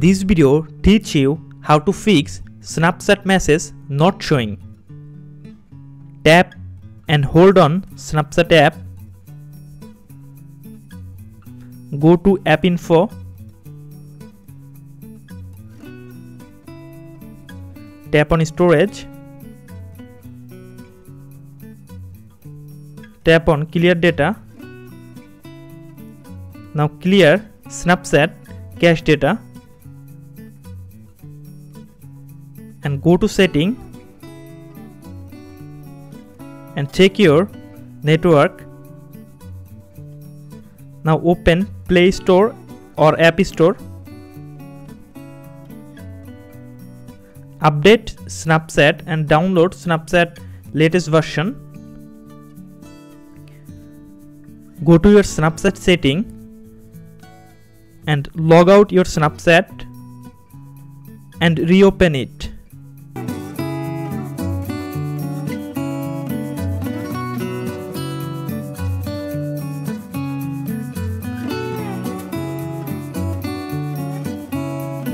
This video teach you how to fix Snapchat message not showing. Tap and hold on Snapchat app. Go to App Info. Tap on Storage. Tap on Clear Data. Now clear Snapchat cache data and go to Setting and check your network. Now open Play Store or App Store. Update Snapchat and download Snapchat latest version. Go to your Snapchat setting and log out your Snapchat and reopen it.